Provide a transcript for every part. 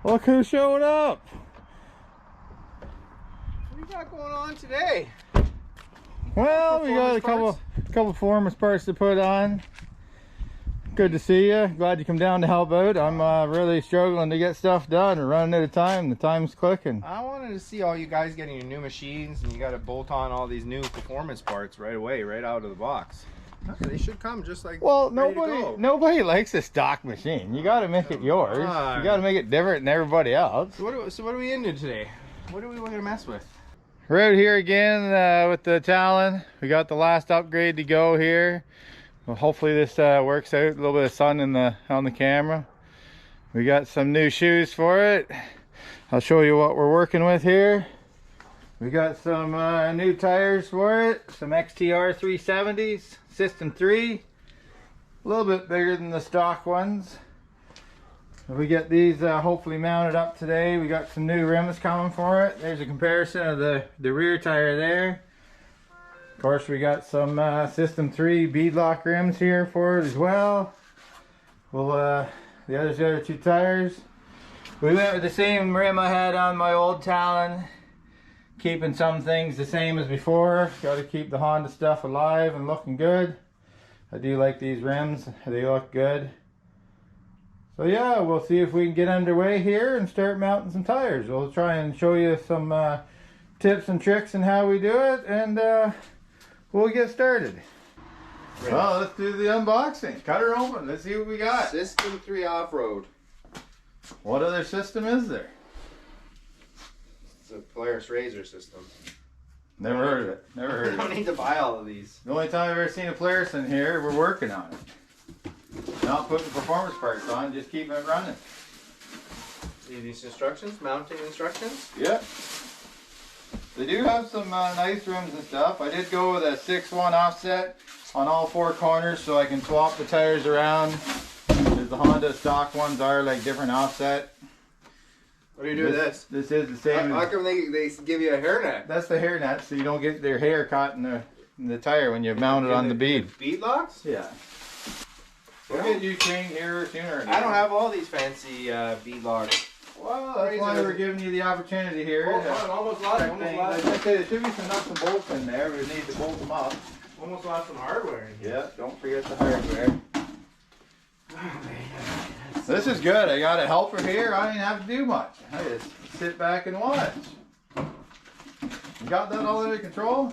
Look who showed up. What do you got going on today? Well, we got a couple performance parts to put on. Good to see you. Glad you come down to help out. I'm really struggling to get stuff done and running out of time. The time's clicking. I wanted to see all you guys getting your new machines, and you got to bolt on all these new performance parts right away, right out of the box. Okay, they should come just like. Well, nobody likes a stock machine. You got to make it yours. You got to make it different than everybody else. So what are we into today? What are we going to mess with? We're out here again with the Talon. We got the last upgrade to go here. Well, hopefully this works out. A little bit of sun on the camera. We got some new shoes for it. I'll show you what we're working with here. We got some new tires for it. Some XTR370s, System 3. A little bit bigger than the stock ones. We get these hopefully mounted up today. We got some new rims coming for it. There's a comparison of the rear tire there. Of course, we got some System 3 beadlock rims here for it as well. Well, the other two tires. We went with the same rim I had on my old Talon. Keeping some things the same as before. Got to keep the Honda stuff alive and looking good. I do like these rims. They look good. So yeah, we'll see if we can get underway here and start mounting some tires. We'll try and show you some tips and tricks and how we do it, and we'll get started. Right. Well, let's do the unboxing. Cut her open. Let's see what we got. System 3 Off-Road. What other system is there? It's a polarisrzr system. Never heard of it. Never heard of it. I don't need to buy all of these. The only time I've ever seen a Polaris in here, we're working on it. Not putting performance parts on, just keeping it running. See these instructions, mounting instructions? Yep. They do have some nice rims and stuff. I did go with a 6-1 offset on all four corners so I can swap the tires around. As the Honda stock ones are like different offset. What do you do with this? This is the same. How come they give you a hairnet? That's the hairnet, so you don't get their hair caught in the tire when you mount it on the bead. Beadlocks? Yeah. We'll get you trained here sooner. I don't have all these fancy beadlocks. Well, that's why we're giving you the opportunity here. Almost lost Like I said, there should be some nuts and bolts in there. We need to bolt them up. Almost lost some hardware in here. Yeah, don't forget the hardware. This is good. I got a helper here. I didn't have to do much. I just sit back and watch. You got that all under control?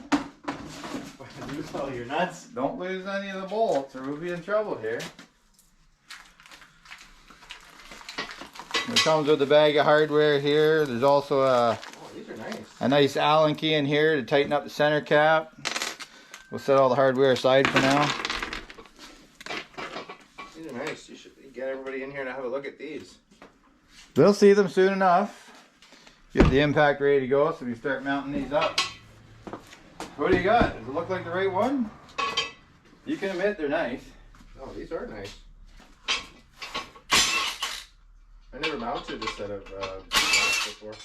Lose all your nuts. Don't lose any of the bolts or we'll be in trouble here. It comes with a bag of hardware here. There's also these are nice. a nice Allen key in here to tighten up the center cap. We'll set all the hardware aside for now. These are nice. You should get everybody in here to have a look at these. They'll see them soon enough. Get the impact ready to go so we start mounting these up. What do you got? Does it look like the right one? You can admit they're nice. Oh, these are nice. I never mounted a set of beadlocks before.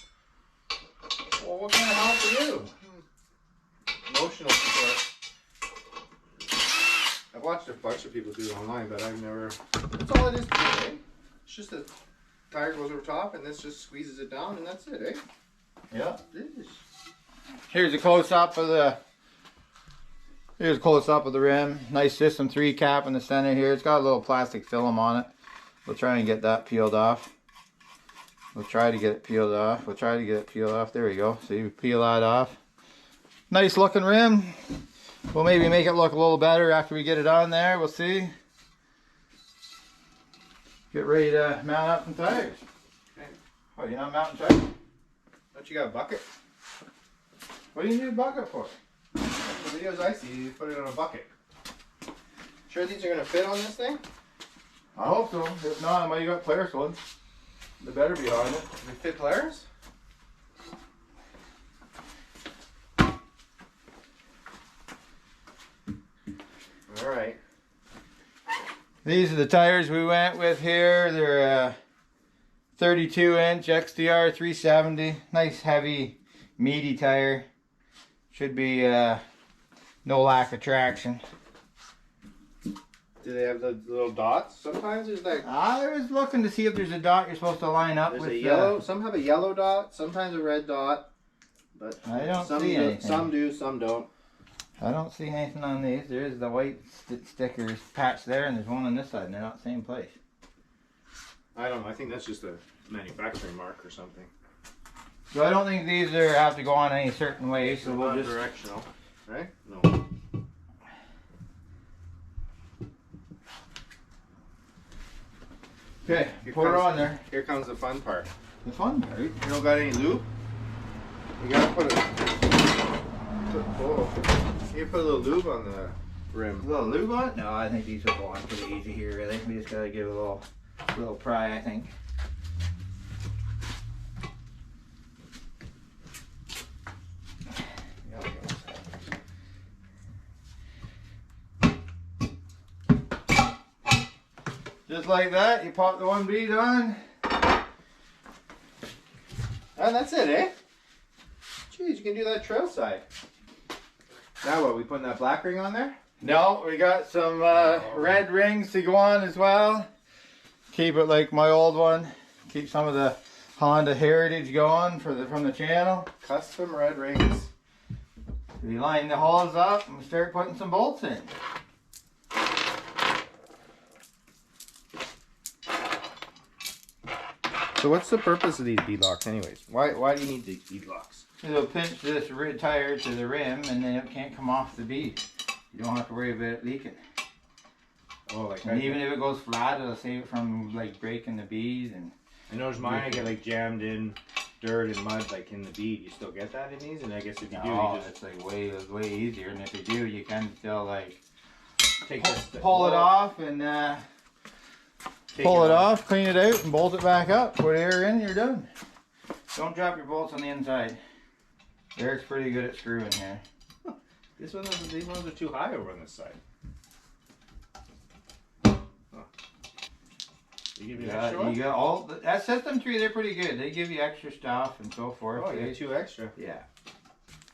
Well, what kind of help are you? Emotional support. I've watched a bunch of people do it online, but I've never. That's all it is to do, eh? It's just a tire goes over top, and this just squeezes it down, and that's it, eh? Yeah. Here's a close-up of the. Here's a close-up of the rim. Nice System 3 cap in the center here. It's got a little plastic film on it. We'll try and get that peeled off. We'll try to get it peeled off. We'll try to get it peeled off. There we go. So you peel that off. Nice looking rim. We'll maybe make it look a little better after we get it on there. We'll see. Get ready to mount up some tires. Okay. Oh, you're not mounting tires? Don't you got a bucket? What do you need a bucket for? The videos I see, you put it on a bucket. Sure these are going to fit on this thing? I hope so. If not, I might got Polaris ones. They better be on it. They fit Polaris? Alright. These are the tires we went with here. They're 32-inch XTR370. Nice, heavy, meaty tire. Should be no lack of traction. Do they have the little dots? Sometimes there's like... I was looking to see if there's a dot you're supposed to line up There's with. a yellow, some have a yellow dot, sometimes a red dot. But I don't some see anything. Some do, some don't. I don't see anything on these. There is the white stickers patch there, and there's one on this side, and they're not the same place. I don't know. I think that's just a manufacturing mark or something. So I don't think these have to go on any certain way, so we'll just... directional, right? No. Okay, put her on there. Here comes the fun part. The fun part? You don't got any lube? You gotta put you put a little lube on the rim. A little lube on it? No, I think these will go on pretty easy here, really. We just gotta give it a little pry, I think. Just like that, you pop the one bead on. And that's it, eh? Jeez, you can do that trail side. Now what, we putting that black ring on there? No, we got some red rings to go on as well. Keep it like my old one. Keep some of the Honda heritage going from the channel. Custom red rings. We line the holes up and we start putting some bolts in. So what's the purpose of these beadlocks anyways? Why do you need these beadlocks? It'll pinch this tire to the rim and then it can't come off the bead. You don't have to worry about it leaking. Oh, like and even if it goes flat, it'll save it from like breaking the bead. And I noticed mine, I get like jammed in dirt and mud like in the bead. You still get that in these? And I guess if you do, you just... it's like way easier. And if you do, you can still like take pull it off and pull it off, clean it out, and bolt it back up. Put air in, you're done. Don't drop your bolts on the inside. Eric's pretty good at screwing here. These ones are too high over on this side. They give you extra one? You got all that System 3. They're pretty good. They give you extra stuff and so forth. Oh, you get 2 extra. Yeah.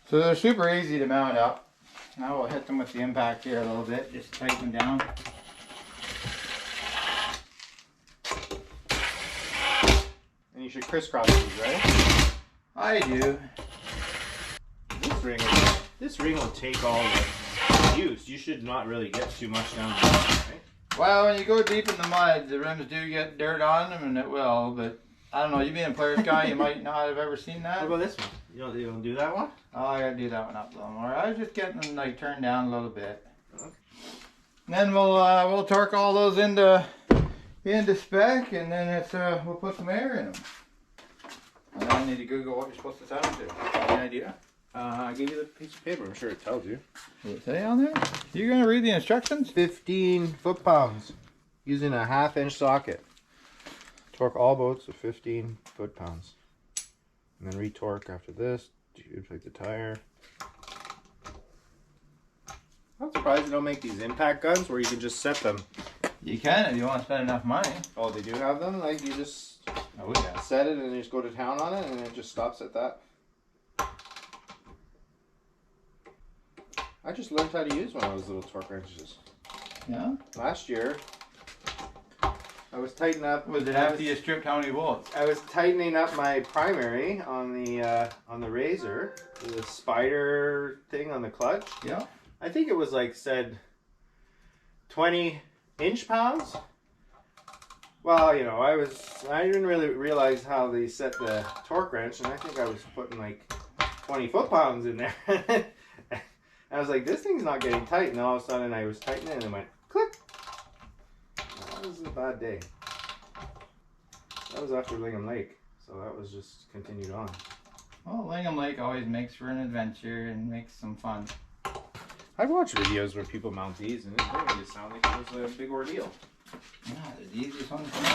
So they're super easy to mount up. Now we'll hit them with the impact here a little bit. Just tighten them down. And you should crisscross these, right? I do. This ring will take all the use. You should not really get too much down the bottom, right? Well, when you go deep in the mud, the rims do get dirt on them, and it will, but I don't know, you being a player's guy, you might not have ever seen that. What about this one? You don't do that one? Oh, I gotta do that one up a little more. I was just getting them like turned down a little bit. Okay. And then we'll torque all those into spec, and then it's we'll put some air in them. And I need to Google what you're supposed to sound to. Any idea? I gave you the piece of paper. I'm sure it tells you. Does it say on there? You gonna read the instructions? 15 foot-pounds using a 1/2 inch socket. Torque all bolts to 15 foot-pounds. And then retorque after this. Inflate the tire. I'm surprised they don't make these impact guns where you can just set them. You can if you want to spend enough money. Oh, they do have them? Like you just set it and you just go to town on it and it just stops at that? I just learned how to use one of those little torque wrenches. Yeah? Last year, I was tightening up. Was it after you stripped how many bolts? I was tightening up my primary on the razor, the spider thing on the clutch. Yeah. I think it was like said 20 inch-pounds. Well, you know, I didn't really realize how they set the torque wrench, and I think I was putting like 20 foot-pounds in there. I was like, this thing's not getting tight, and all of a sudden I was tightening and it went click. That was a bad day. That was after Lingham Lake, so that was just continued on. Well, Lingham Lake always makes for an adventure and makes some fun. I've watched videos where people mount these, and it really just sounded like it was a big ordeal. Yeah, they're the easiest ones to mount.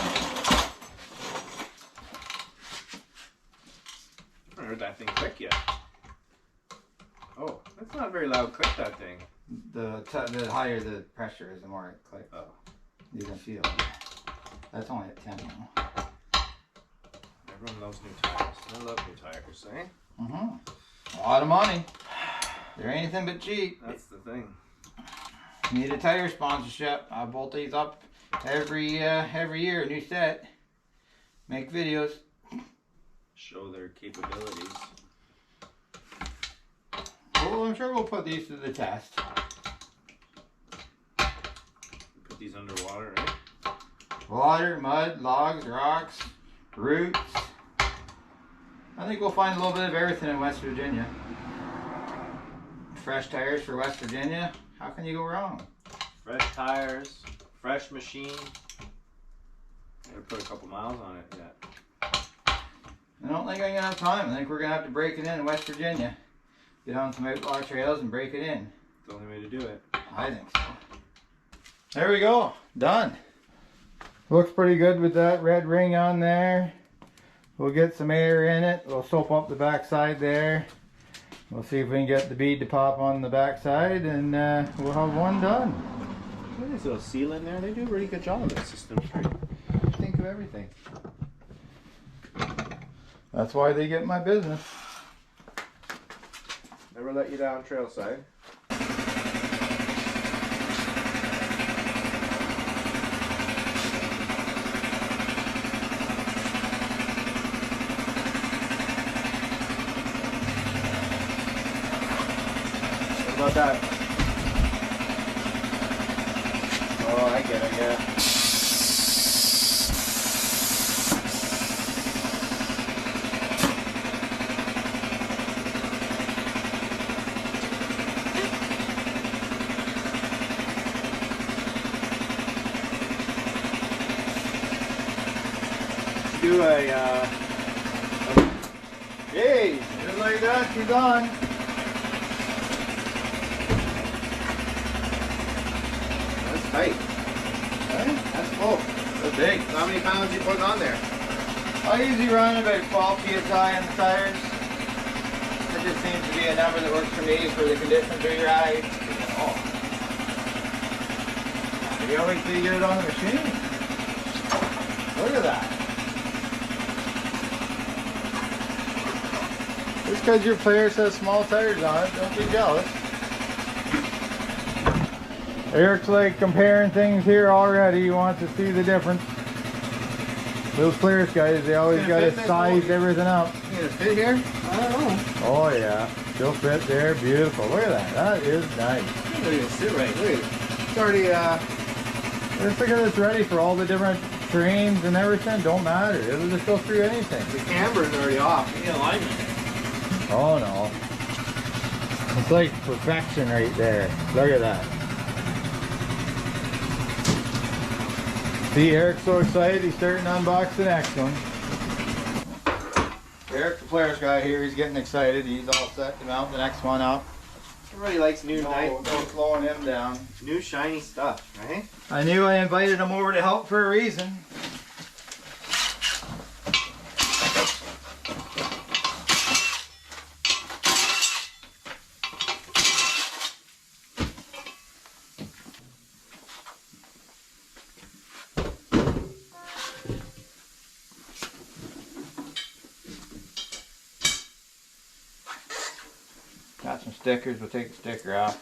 I haven't heard that thing click yet. Oh, that's not a very loud click, that thing. The higher the pressure is, the more it clicks. Oh. You can feel it. That's only at 10 now. Everyone loves new tires. I love new tires, eh? A lot of money. They're anything but cheap. That's the thing. Need a tire sponsorship. I bolt these up every year, new set. Make videos. Show their capabilities. Well, I'm sure we'll put these to the test. Put these underwater, right? Water, mud, logs, rocks, roots. I think we'll find a little bit of everything in West Virginia. Fresh tires for West Virginia. How can you go wrong? Fresh tires, fresh machine. Gotta put a couple miles on it yet. I don't think I'm gonna have time. I think we're gonna have to break it in West Virginia. Get on some outlaw trails and break it in. It's the only way to do it. I think so. There we go. Done. Looks pretty good with that red ring on there. We'll get some air in it. We'll soap up the back side there. We'll see if we can get the bead to pop on the back side, and we'll have one done. Look at this little seal in there. They do a really good job of that system. Think of everything. That's why they get my business. Never let you down, trailside. What about that? Oh, I get it, yeah. Do a hey, Just like that, she's on. that's tight. Right? That's full. That's big. So how many pounds you putting on there? I usually run about 12 psi on the tires. It just seems to be a number that works for me for the conditions we ride. Oh. You always see you get it on the machine. Look at that. Just because your Polaris has small tires on it, don't be jealous. Eric's like comparing things here already. He wants to see the difference. Those Polaris guys, they always got to size everything up. You gonna fit here? I don't know. Oh yeah, still fit there, beautiful. Look at that, that is nice. Look at it, sit right. Look at it. It's already Just look at it's ready for all the different terrains and everything. Don't matter, it'll just go through anything. the camber's already off. You need alignment. Oh no, it's like perfection right there. Look at that. See, Eric's so excited, he's starting to unbox the next one. Eric, the Polaris guy here, he's getting excited. He's all set to mount the next one up. Everybody likes new, No slowing him down. new shiny stuff, right? I knew I invited him over to help for a reason. Got some stickers, we'll take the sticker off.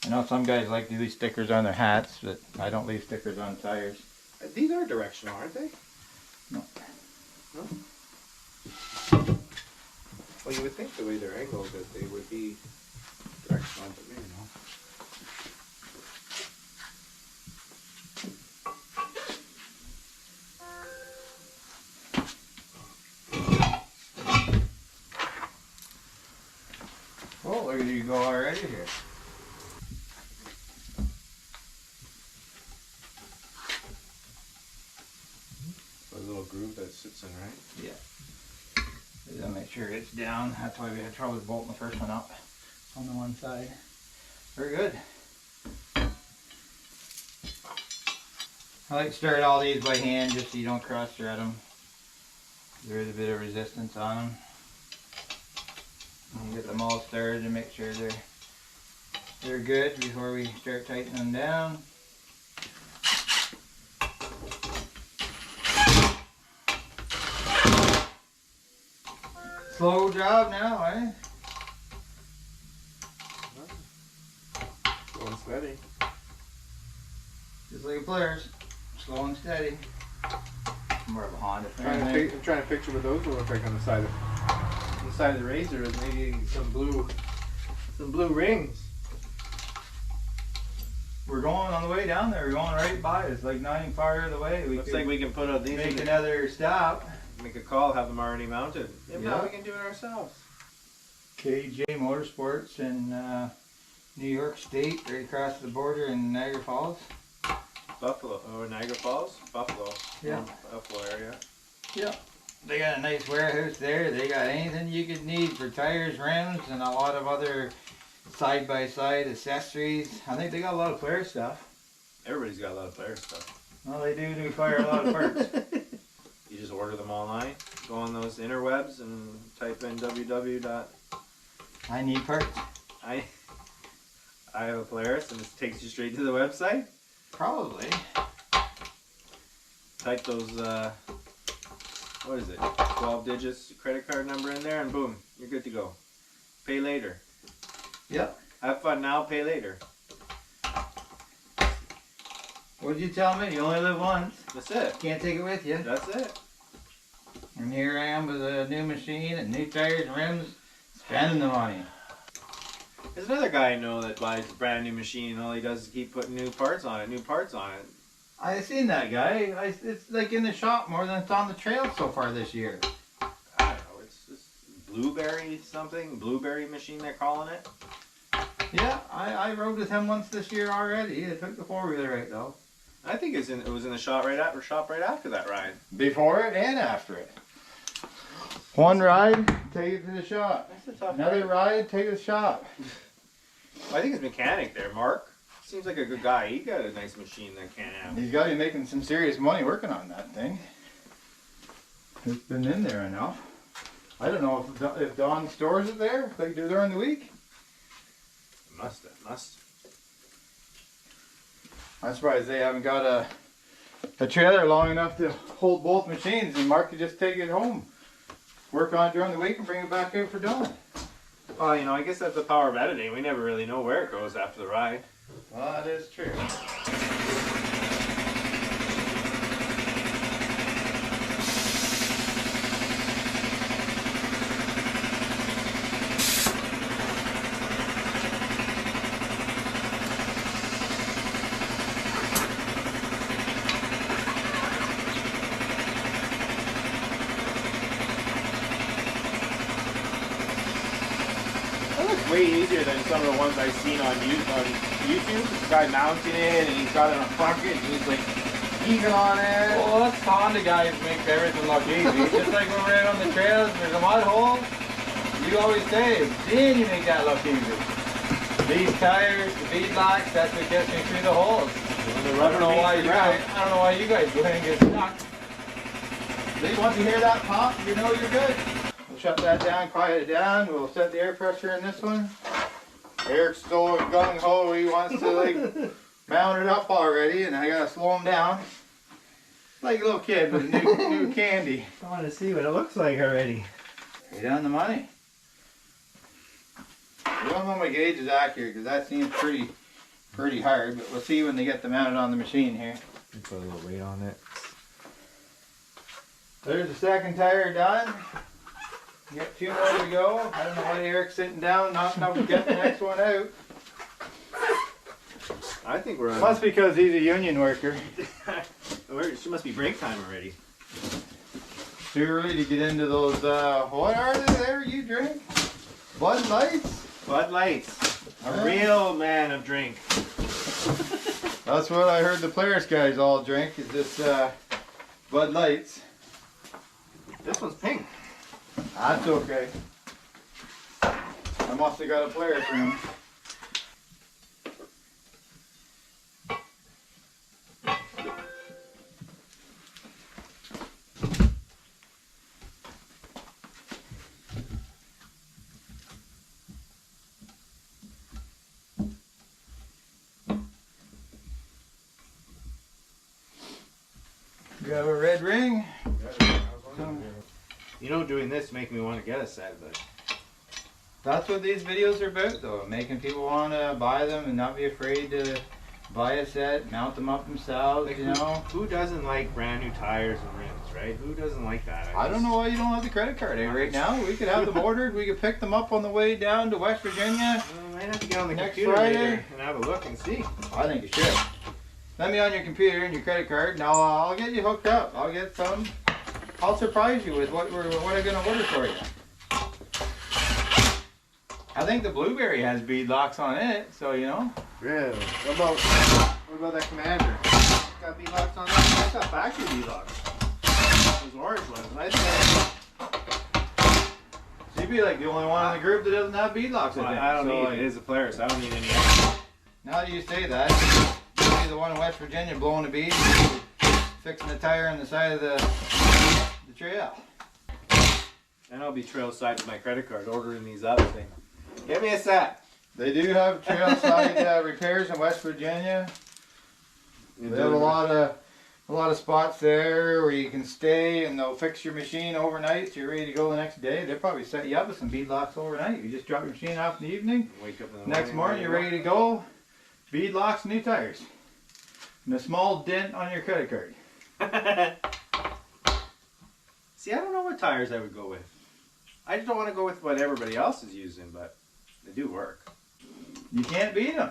I know some guys like to leave stickers on their hats, but I don't leave stickers on tires. These are directional, aren't they? No. No? Well, you would think the way they're angled that they would be directional, but maybe not. Oh, look at you go already here. A little groove that sits in, right? Yeah. Gotta make sure it's down. That's why we had trouble with bolting the first one up on the one side. Very good. I like to start all these by hand just so you don't cross thread them. There is a bit of resistance on them. And get them all started and make sure they're good before we start tightening them down. Slow job now, eh? Going steady. Just like a Polaris, slow and steady. More of a Honda I'm trying to picture what those will look like on the side of the Razor with maybe some blue rings. We're going on the way down there. We're going right by. It's like not even far of the way. Looks like we can put out these. Make another stop. Make a call. Have them already mounted. If Yeah. not, we can do it ourselves. KJ Motorsports in New York State, right across the border in Niagara Falls. Buffalo. Oh, Niagara Falls? Buffalo. Yeah. Buffalo area. Yeah. They got a nice warehouse there. They got anything you could need for tires, rims, and a lot of other side-by-side accessories. I think they got a lot of Polaris stuff. Everybody's got a lot of Polaris stuff. Well, they do require a lot of parts. You just order them online. Go on those interwebs and type in www. I need parts. I have a Polaris, and it takes you straight to the website. Probably. Type those, what is it, 12 digits credit card number in there, and boom, you're good to go. Pay later. Yep. Have fun now, pay later. What'd you tell me? You only live once. That's it. Can't take it with you. That's it. And here I am with a new machine and new tires and rims, spending the money. There's another guy I know that buys a brand new machine, and all he does is keep putting new parts on it, I seen that guy. It's like in the shop more than it's on the trail so far this year. I don't know, it's just blueberry machine they're calling it. Yeah, I rode with him once this year already. I took the four-wheeler out though. I think it was in the shop right after that ride. Before it and after it. One ride, take it to the shop. That's a tough Another ride, take it to the shop. Well, I think his mechanic there, Mark, seems like a good guy. He got a nice machine that can't have. He's got to be making some serious money working on that thing. It's been in there enough. I don't know if Don stores it there, if they do during the week. Must. I'm surprised they haven't got a trailer long enough to hold both machines, and Mark could just take it home, work on it during the week, and bring it back out for Don. Well, you know, I guess that's the power of editing. We never really know where it goes after the ride. Well, that is true. Way easier than some of the ones I've seen on YouTube. This guy mounting it, and he's got it on a bucket, and he's like heaving on it. Well, us Honda guys make everything look easy. Just like when we're out on the trails, there's a mud hole. You always say, then you make that look easy. These tires, the beadlocks, that's what gets me through the holes. I don't know why you guys go ahead and get stuck. Once you hear that pop, you know you're good. We'll shut that down, quiet it down. We'll set the air pressure in this one. Eric's still gung ho. He wants to like mount it up already, and I gotta slow him down. Like a little kid with new candy. I want to see what it looks like already. Right on the money. We don't know my gauge is accurate because that seems pretty hard, but we'll see when they get them mounted on the machine here. Put a little weight on it. There's the second tire done. You got two more to go. I don't know why Eric's sitting down, not enough to get the next one out. I think we're on. Must be because he's a union worker. She must be break time already. Too early to get into those, what are they there you drink? Bud Lights? Bud Lights. A real man of drink. That's what I heard the Polaris guys all drink, is this Bud Lights. This one's pink. That's okay. I must have got a Polaris room. You have a red ring. You know, doing this make me want to get a set, but That's what these videos are about though, making people want to buy them and not be afraid to buy a set, mount them up themselves, Like, you know. Who doesn't like brand new tires and rims, right? Who doesn't like that? I don't know why you don't have the credit card right now. We could have them ordered. We could pick them up on the way down to West Virginia. I might have to get on the Next computer Friday. later and have a look and see. I think you should. Let me on your computer and your credit card. Now I'll get you hooked up. I'll get some. I'll surprise you with what I'm gonna order for you. I think the Blueberry has beadlocks on it, so you know. Really? What about that Commander? It's got beadlocks on that? It's got factory beadlocks. Those orange ones. Nice. So you'd be like the only one in the group that doesn't have beadlocks. Well, I think. I don't So, need like, it as a Polaris. I don't need any extra. now that you say that, you'll be the one in West Virginia blowing a bead, fixing the tire on the side of the trail. And I'll be trail side with my credit card ordering these up. Saying, give me a set. They do have trail side repairs in West Virginia. They have a lot of spots there where you can stay, and they'll fix your machine overnight so you're ready to go the next day. They'll probably set you up with some beadlocks overnight. You just drop your machine off in the evening. Wake up in the Next morning you're ready to go. Beadlocks, new tires, and a small dent on your credit card. See, I don't know what tires I would go with. I just don't want to go with what everybody else is using, but they do work. You can't beat them.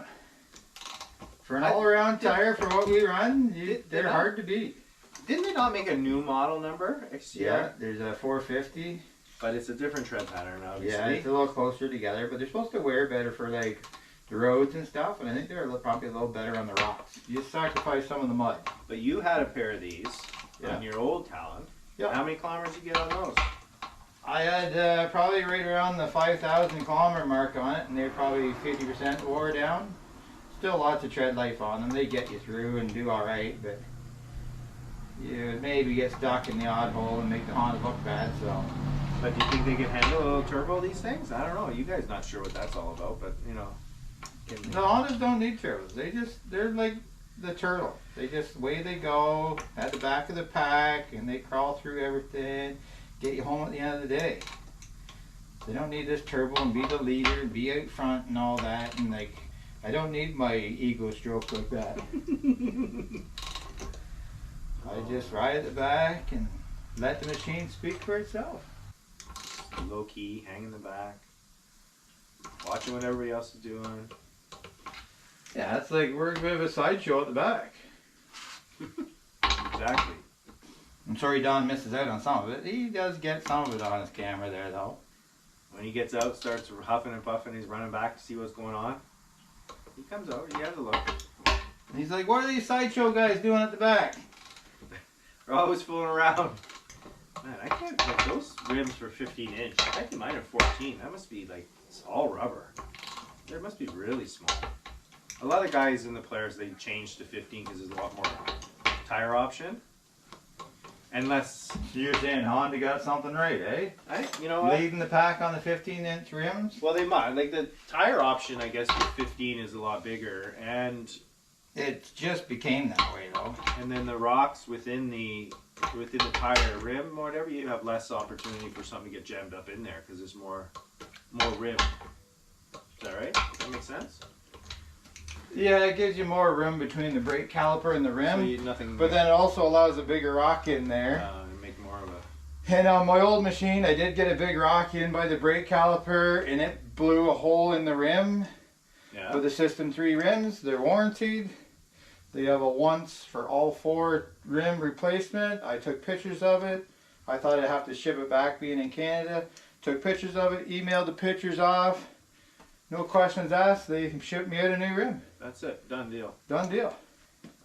For an all-around tire for what we run, they're hard to beat. Didn't they not make a new model number? XTR? Yeah, there's a 450. But it's a different tread pattern, obviously. Yeah, it's a little closer together, but they're supposed to wear better for like the roads and stuff, and I think they're probably a little better on the rocks. You just sacrifice some of the mud. But you had a pair of these on your old Talon. Yeah. How many kilometers did you get on those? I had probably right around the 5,000 kilometer mark on it, and they're probably 50% wore down. Still lots of tread life on them. They get you through and do all right, but you maybe get stuck in the odd hole and make the Honda look bad. So. But do you think they can handle a little turbo, these things? I don't know. You guys not sure what that's all about, but you know. The Hondas don't need turbos. They're like the turtle. They just away they go at the back of the pack, and they crawl through everything, get you home at the end of the day. They don't need this turbo and be the leader and be out front and all that. And like, I don't need my ego stroke like that. I just ride at the back and let the machine speak for itself. Low key, hang in the back, watching what everybody else is doing. Yeah, it's like we're a bit of a sideshow at the back. Exactly. I'm sorry Don misses out on some of it. He does get some of it on his camera there though. When he gets out, starts huffing and puffing, he's running back to see what's going on. He comes over, he has a look. And he's like, what are these sideshow guys doing at the back? They're always fooling around. Man, I can't get those rims for 15 inch. I think mine are 14. That must be like, it's all rubber. They must be really small. A lot of guys in the Polaris, they change to 15 because there's a lot more tire option. And less. So you're saying Honda got something right, eh? You know what? Leading the pack on the 15-inch rims? Well, they might. Like the tire option, I guess, with 15 is a lot bigger. And it just became that way though. And then the rocks within the tire rim or whatever, you have less opportunity for something to get jammed up in there because there's more rim. Is that right? Does that make sense? Yeah, it gives you more room between the brake caliper and the rim. So nothing. But then it also allows a bigger rock in there. Make more of a. And on my old machine, I did get a big rock in by the brake caliper, and it blew a hole in the rim. Yeah. For the System 3 rims, they're warranted. They have a once for all 4 rim replacement. I took pictures of it. I thought I'd have to ship it back being in Canada. Took pictures of it, emailed the pictures off. No questions asked. They shipped me out a new rim. That's it. Done deal. Done deal.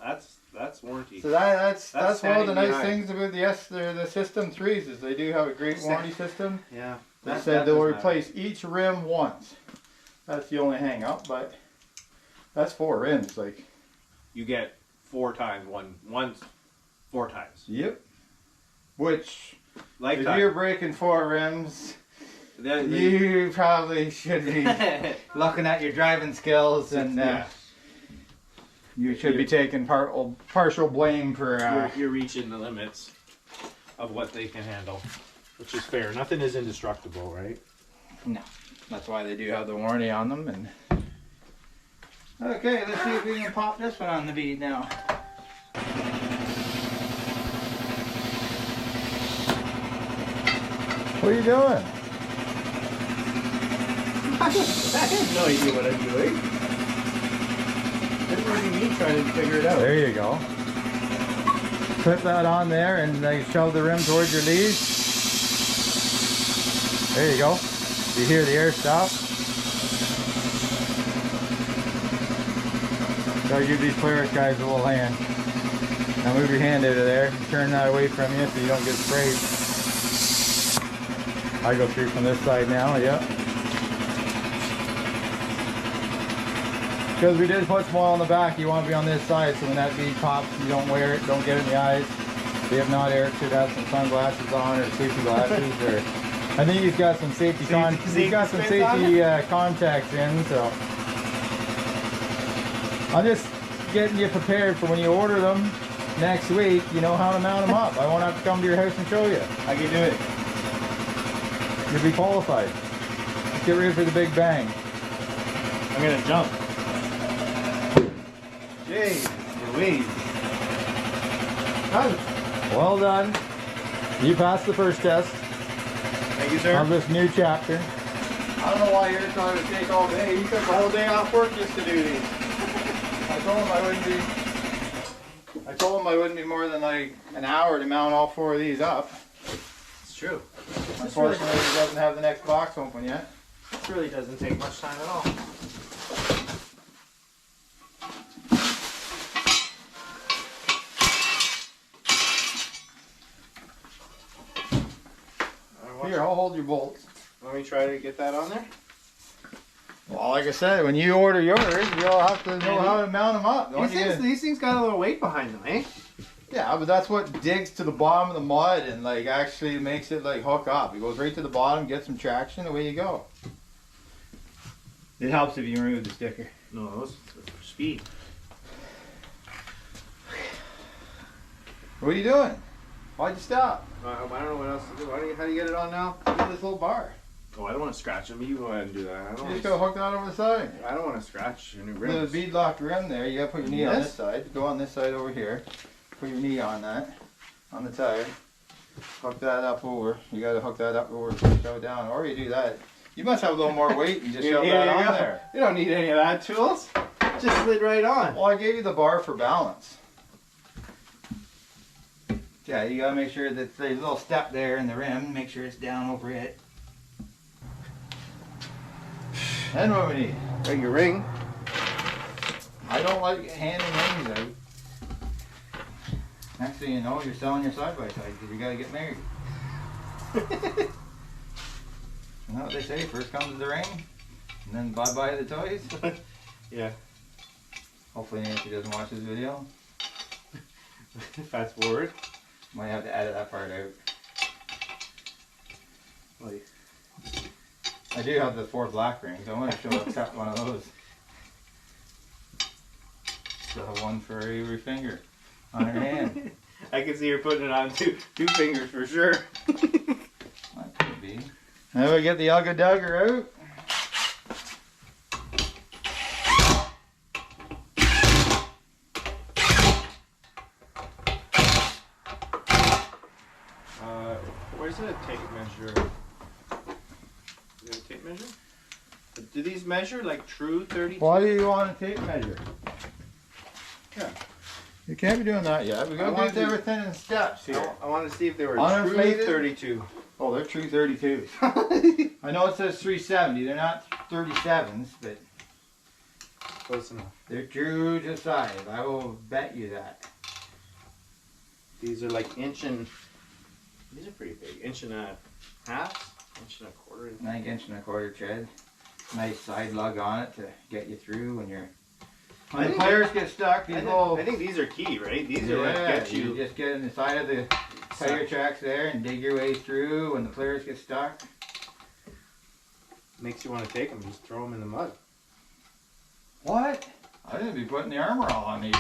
That's warranty. So that's one of the nice behind. things about the System 3s is they do have a great warranty system. Yeah. They said they'll replace each rim once. That's the only hang up, but that's 4 rims. Like you get 4 times once 4 times. Yep. Which Lifetime. if you're breaking 4 rims, you probably should be looking at your driving skills, and you should be taking partial blame for. You're reaching the limits of what they can handle, which is fair. Nothing is indestructible, right? No, that's why they do have the warranty on them, and Okay, let's see if we can pop this one on the bead now. What are you doing? I have no idea what I'm doing. It's already me trying to figure it out. There you go. Put that on there and shove the rim towards your leaves. There you go. You hear the air stop. Gotta give these Teryx guys a little hand. Now move your hand out of there. Turn that away from you so you don't get sprayed. I go through from this side now, yeah. Because we did put some oil on the back, you want to be on this side so when that bead pops, you don't wear it, don't get it in the eyes. If not, Eric should have some sunglasses on or safety glasses, or I think he's got some safety contacts in, so. I'm just getting you prepared for when you order them next week, you know how to mount them up. I won't have to come to your house and show you. I can do it. You'll be qualified. Let's get ready for the big bang. I'm gonna jump. Jeez Louise. Done. Well done. You passed the first test. Thank you, sir. Of this new chapter. I don't know why you're trying to take all day. You took the whole day off work just to do these. I told him I wouldn't be more than like an hour to mount all 4 of these up. It's true. Unfortunately, it doesn't have the next box open yet. This really doesn't take much time at all. Here, I'll hold your bolts. Let me try to get that on there. Well, like I said, when you order yours, you'll have to know how to mount them up. These things got a little weight behind them, eh? Yeah, but that's what digs to the bottom of the mud and like actually makes it like hook up. It goes right to the bottom, gets some traction, away you go. It helps if you remove the sticker. No, those for speed. What are you doing? Why'd you stop? I don't know what else to do. How do you get it on now? Get this little bar. Oh, I don't want to scratch them. You go ahead and do that. You just gotta hook that over the side. I don't want to scratch your new rims. The beadlock rim there, you gotta put your knee on this side. Go on this side over here. Put your knee on that, on the tire. Hook that up over. You gotta hook that up over, shove it down. Or you do that. You must have a little more weight and just shove that on there. You don't need any of that tools. Just slid right on. Well, I gave you the bar for balance. Yeah, you gotta make sure that there's a little step there in the rim. Make sure it's down over it. Then what we need? Got your ring. I don't like handing rings out. Next thing you know, you're selling your side-by-side because you gotta get married. You know what they say, first comes the ring, and then bye-bye the toys? Yeah. Hopefully Nancy doesn't watch this video. Fast forward. Might have to edit that part out. Like, I do have the 4 black rings. I want to show accept one of those. Still have one for every finger on her hand. I can see her putting it on two fingers for sure. That could be. Now we get the Ugga Dugger out. Where's the tape measure? Is there a tape measure? Do these measure like true 32? Why do you want a tape measure? Yeah. You can't be doing that yet. We gotta do everything in steps here. I want to see if they were Uninflated? true 32. Oh, they're true 32s. I know it says 370. They're not 37s, but Close enough. they're true to size. I will bet you that. These are like inch and... These are pretty big. Inch and a half? Inch and a quarter? I think inch and a quarter tread. Nice side lug on it to get you through when you're... When the players get stuck, these I think these are key, right? These are what get you... You just get in the side of the tire tracks there and dig your way through when the players get stuck. Makes you want to take them, just throw them in the mud. What? I didn't be putting the armor all on these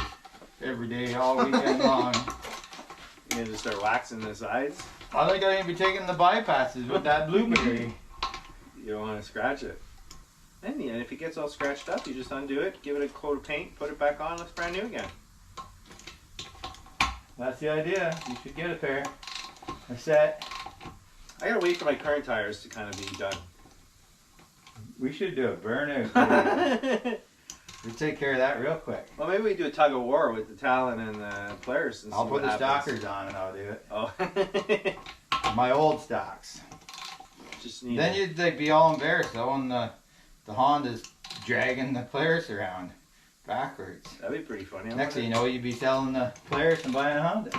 every day, all weekend long. You gonna just start waxing the sides? I think I didn't be taking the bypasses with that blueberry. You don't want to scratch it. And if it gets all scratched up, you just undo it, give it a coat of paint, put it back on, looks brand new again. That's the idea. You should get a pair. A set. I gotta wait for my current tires to kind of be done. We should do a burnout. We take care of that real quick. Well, maybe we do a tug of war with the Talon and the Polaris. And I'll see put what the happens. stockers on and I'll do it. Oh. My old stocks. Just need Then you'd like, be all embarrassed though when the Honda's dragging the Polaris around backwards. That'd be pretty funny. Next thing you know, you'd be selling the Polaris and buying a Honda.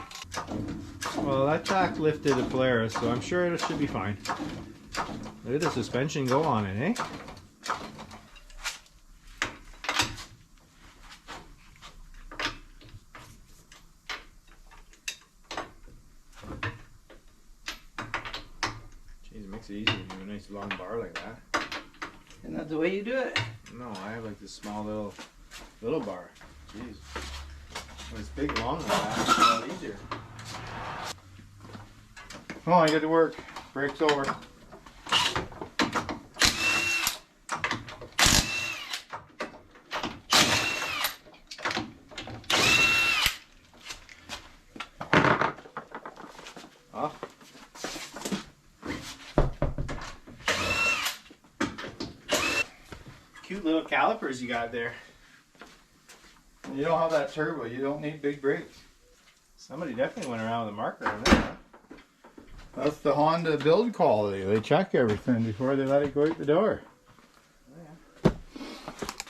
Well, that jack lifted the Polaris, so I'm sure it should be fine. Look at the suspension go on it, eh? Jeez, it makes it easy to do a nice long bar like that. Isn't that the way you do it? No, I have like this small little bar. Jeez. When it's big long like that, it's a lot easier. Come on, get to work. Brakes over. Off. Cute little calipers you got there. You don't have that turbo, you don't need big brakes. Somebody definitely went around with a marker on there. That's the Honda build quality. They check everything before they let it go out the door. Oh, yeah.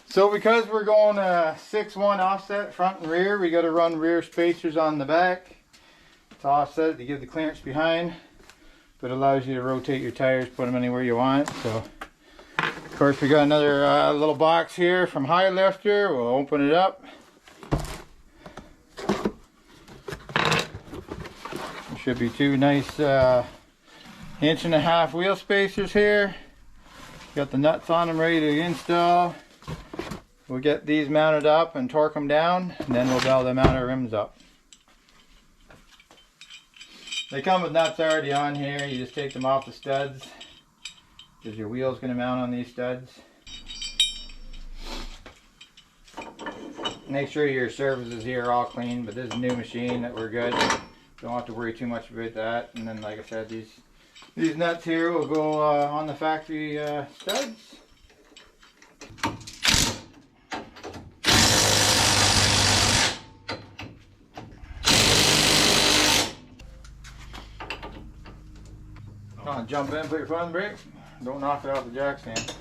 So because we're going 6-1 offset front and rear, we got to run rear spacers on the back to offset it to give the clearance behind, but it allows you to rotate your tires, put them anywhere you want. So of course we got another little box here from High Lifter. We'll open it up. Should be two nice 1.5-inch wheel spacers here. Got the nuts on them ready to install. We'll get these mounted up and torque them down, and then we'll be able to mount our rims up. They come with nuts already on here. You just take them off the studs, because your wheel's going to mount on these studs. Make sure your surfaces here are all clean, but this is a new machine that we're good. Don't have to worry too much about that. And then, like I said, these nuts here will go on the factory studs. Come on, jump in, put your foot on the brake. Don't knock it off the jack stand.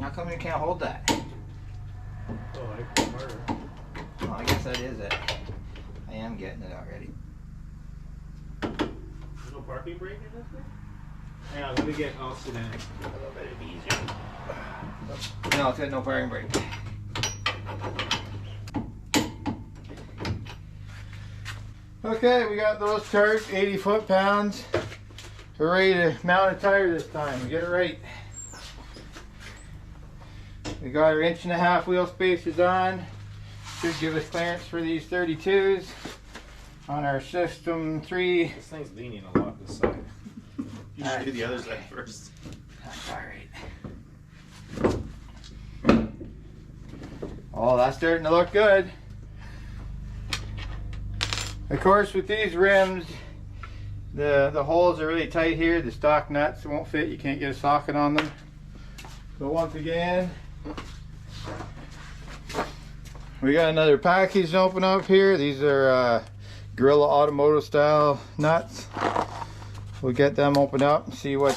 How come you can't hold that? Oh, I can harder. Well, I guess that is it. I am getting it already. There's no parking brake in this thing? Hang on, let me get all sit down. A little bit easier. No, it's got no parking brake. Okay, we got those Teryx 80 foot-pounds. We're ready to mount a tire this time. We get it right. We got our 1.5-inch wheel spacers on. Should give us clearance for these 32s. On our System 3. This thing's leaning a lot this side. You should do the other side first. That's alright. Oh, that's starting to look good. Of course, with these rims, the holes are really tight here. The stock nuts won't fit. You can't get a socket on them. So once again, we got another package to open up here. These are Gorilla Automotive style nuts. We'll get them opened up and see what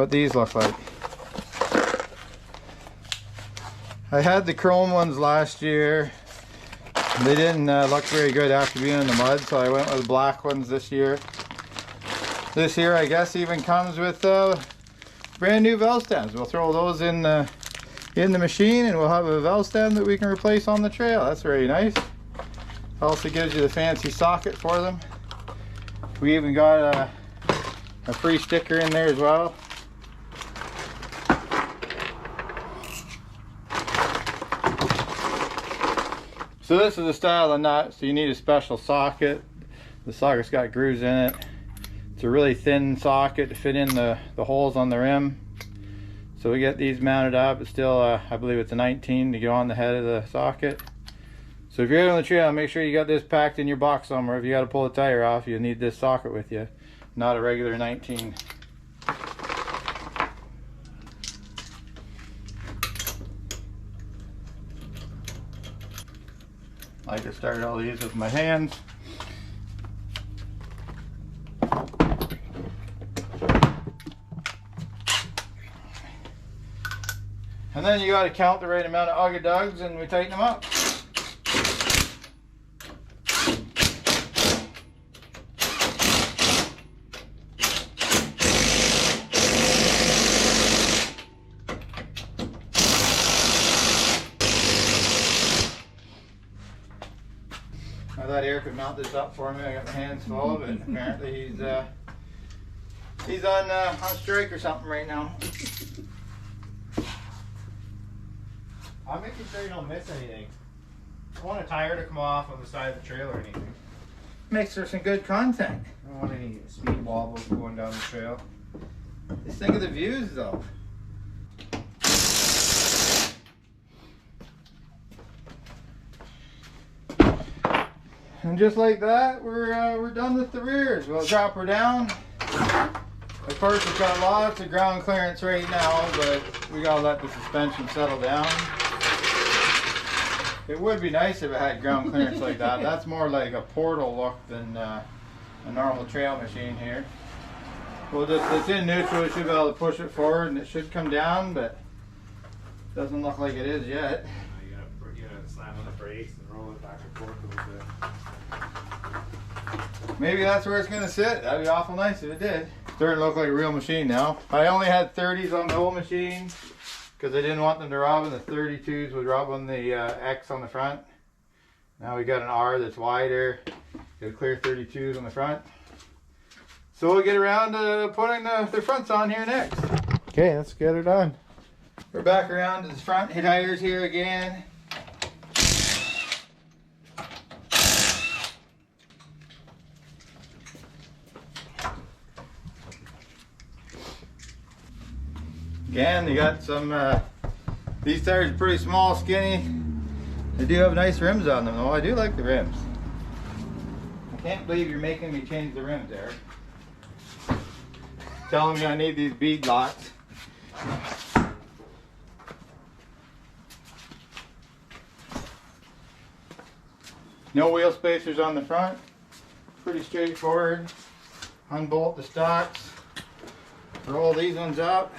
these look like. I had the chrome ones last year. They didn't look very good after being in the mud, so I went with black ones this year. This year, I guess, even comes with brand new valve stems. We'll throw those in the machine, and we'll have a valve stem that we can replace on the trail. That's very nice. Also gives you the fancy socket for them. We even got a free sticker in there as well. So this is the style of nut, so you need a special socket. The socket's got grooves in it. It's a really thin socket to fit in the holes on the rim. So we get these mounted up. It's still, I believe it's a 19 to go on the head of the socket. So if you're out on the trail, make sure you got this packed in your box somewhere. If you got to pull a tire off, you need this socket with you, not a regular 19. I like to start all these with my hands. And then you got to count the right amount of ugga-dugs and we tighten them up. I thought Eric would mount this up for me. I got my hands full of it. Apparently he's on strike or something right now. I'm making sure you don't miss anything. I don't want a tire to come off on the side of the trail or anything. Makes for some good content. I don't want any speed wobbles going down the trail. Just think of the views though. And just like that, we're done with the rears. We'll drop her down. Of course, it's got lots of ground clearance right now, but we gotta let the suspension settle down. It would be nice if it had ground clearance like that. That's more like a portal look than a normal trail machine here. Well, it's in neutral. We should be able to push it forward, and it should come down, but it doesn't look like it is yet. You gotta slam on the brakes and roll it back and forth a little bit. Maybe that's where it's going to sit. That'd be awful nice if it did. Starting to look like a real machine now. I only had 30s on the old machine because I didn't want them to rob, and the 32s would rob on the X on the front. Now we got an R that's wider. Got a clear 32s on the front. So we'll get around to putting the fronts on here next. Okay, let's get her done. We're back around to the front tires here again. Again, you got some, these tires are pretty small, skinny. They do have nice rims on them though. I do like the rims. I can't believe you're making me change the rims, Eric. Telling me I need these Beadlocks. No wheel spacers on the front. Pretty straightforward. Unbolt the stocks. Roll these ones up.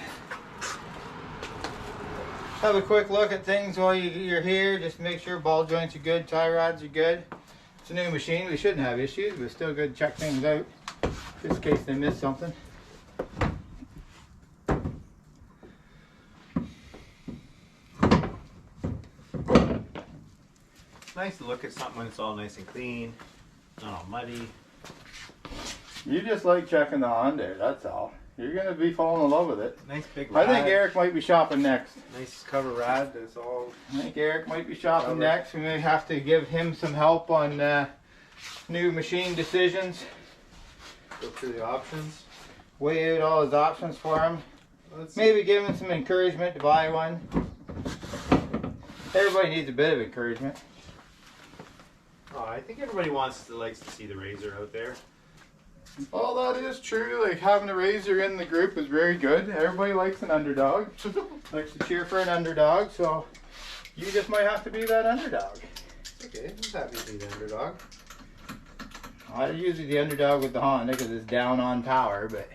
Have a quick look at things while you're here. Just make sure ball joints are good, tie rods are good. It's a new machine. We shouldn't have issues, but it's still good to check things out just in case they miss something. It's nice to look at something when it's all nice and clean, not all muddy. You just like checking the Honda, that's all. You're going to be falling in love with it. Nice big rad. I think Eric might be shopping next. Nice cover rad. That's all. I think Eric might be shopping next. We may have to give him some help on new machine decisions. Go through the options. Weigh out all his options for him. Maybe give him some encouragement to buy one. Everybody needs a bit of encouragement. Oh, I think everybody likes to see the RZR out there. Well, that is true. Like having a RZR in the group is very good. Everybody likes an underdog. Likes to cheer for an underdog. So you just might have to be that underdog. Okay, I'm happy to be the underdog. I'm usually the underdog with the Honda because it's down on power, but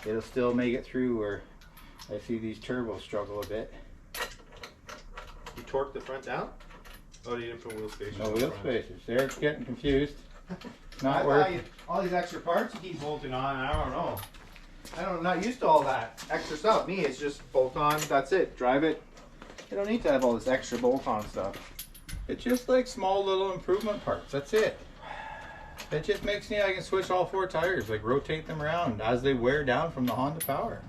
it'll still make it through where I see these turbos struggle a bit. You torque the front down? Oh, you didn't put wheel spacers. No wheel spacers. Eric's getting confused. Not working. All these extra parts you keep bolting on, I don't know. I'm not used to all that extra stuff. Me, it's just bolt on, that's it. Drive it. You don't need to have all this extra bolt on stuff. It's just like small little improvement parts. That's it. It just makes me, I can switch all 4 tires, like rotate them around as they wear down from the Honda power.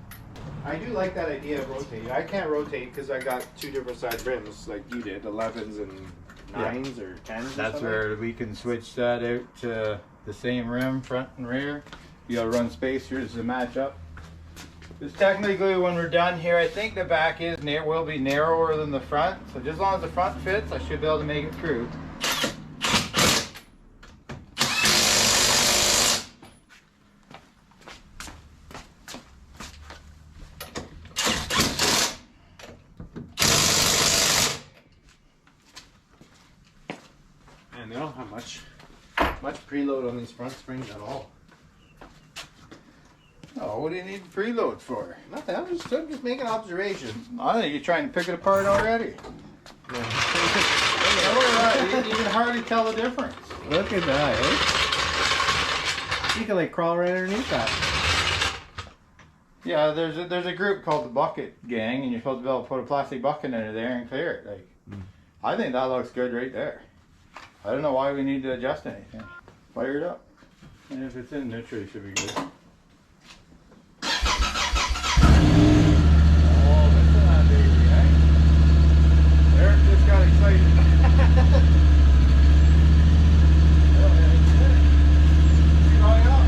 I do like that idea of rotating. I can't rotate because I got 2 different size rims like you did, 11s and 9s or 10s. That's where we can switch that out to the same rim, front and rear. You gotta run spacers to match up. Because technically when we're done here, I think the back will be narrower than the front. So just as long as the front fits, I should be able to make it through. And they don't have much preload on these front springs at all. Oh, what do you need preload for? Nothing. I'm just making observations. I think you're trying to pick it apart already. Yeah. You can hardly tell the difference. Look at that, eh? You can like crawl right underneath that. Yeah, there's a group called the Bucket Gang, and you're supposed to be able to put a plastic bucket under there and clear it. Like, I think that looks good right there. I don't know why we need to adjust anything. Fire it up. And if it's in neutral, it should be good. Oh, listen to that baby, eh? Eric just got excited. Keep going up.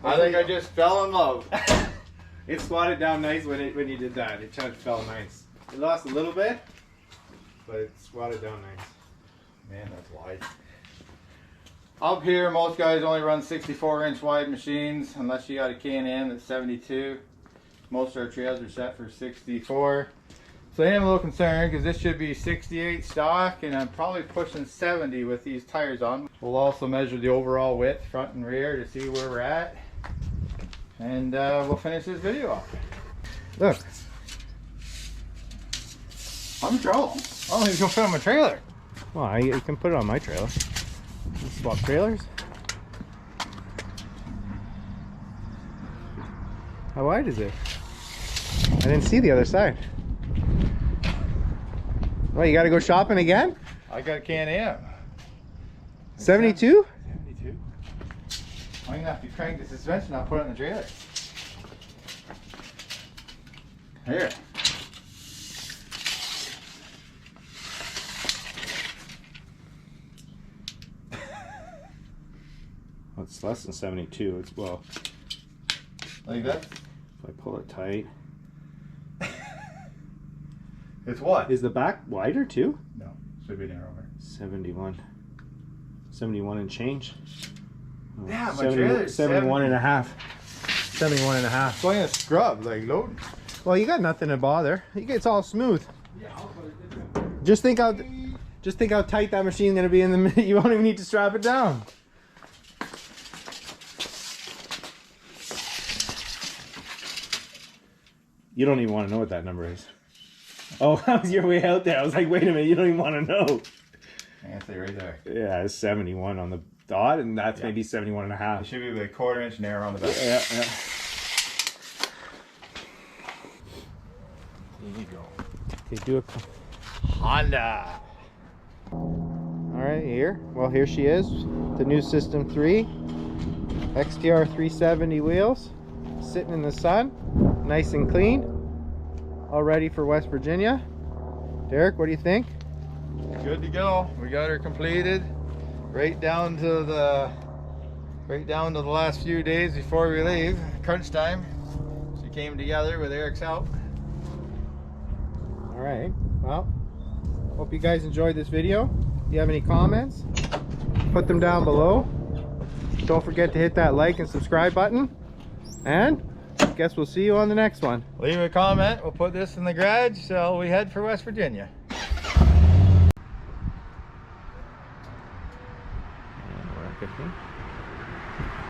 I think I just fell in love. It squatted down nice when you did that. It kind of fell nice. It lost a little bit, but it squatted down nice. Man, that's wide. Up here, most guys only run 64-inch wide machines, unless you got a K&N that's 72. Most of our trails are set for 64. So I am a little concerned because this should be 68 stock, and I'm probably pushing 70 with these tires on. We'll also measure the overall width, front and rear, to see where we're at. And we'll finish this video off. Look. I'm in trouble. I don't think it's gonna fit on my trailer. Well, you can put it on my trailer. Swap trailers. How wide is it? I didn't see the other side. Well, you gotta go shopping again? I got a Can-Am. 72? 72. I'm gonna have to crank the suspension out, put it in the trailer. Here. Well, it's less than 72. It's well. Like that? If I pull it tight. It's what? Is the back wider too? No, should be narrower. 71. 71 and change. Oh, Yeah, my trailer's 71 and a half. 71 and a half. So I'm gonna scrub, like loading. Well, you got nothing to bother. It's all smooth. Yeah, I'll put it in. Just think how tight that machine's gonna be in the minute. You won't even need to strap it down. You don't even want to know what that number is. Oh, that was your way out there. I was like, wait a minute, you don't even want to know. Answer right there. Yeah, it's 71 on the dot, and that's maybe 71 and a half. It should be like a 1/4 inch narrow on the back. Yeah. There you go. Okay, do it. Honda. All right, here. Well, here she is. The new System 3 XTR370 wheels, sitting in the sun, nice and clean, all ready for West Virginia. Derek, what do you think? Good to go. We got her completed. Right down to the last few days before we leave. Crunch time. She came together with Eric's help. All right. Well, hope you guys enjoyed this video. If you have any comments, put them down below. Don't forget to hit that like and subscribe button. And I guess we'll see you on the next one. Leave a comment. We'll put this in the garage so we head for West Virginia. And we're at 15.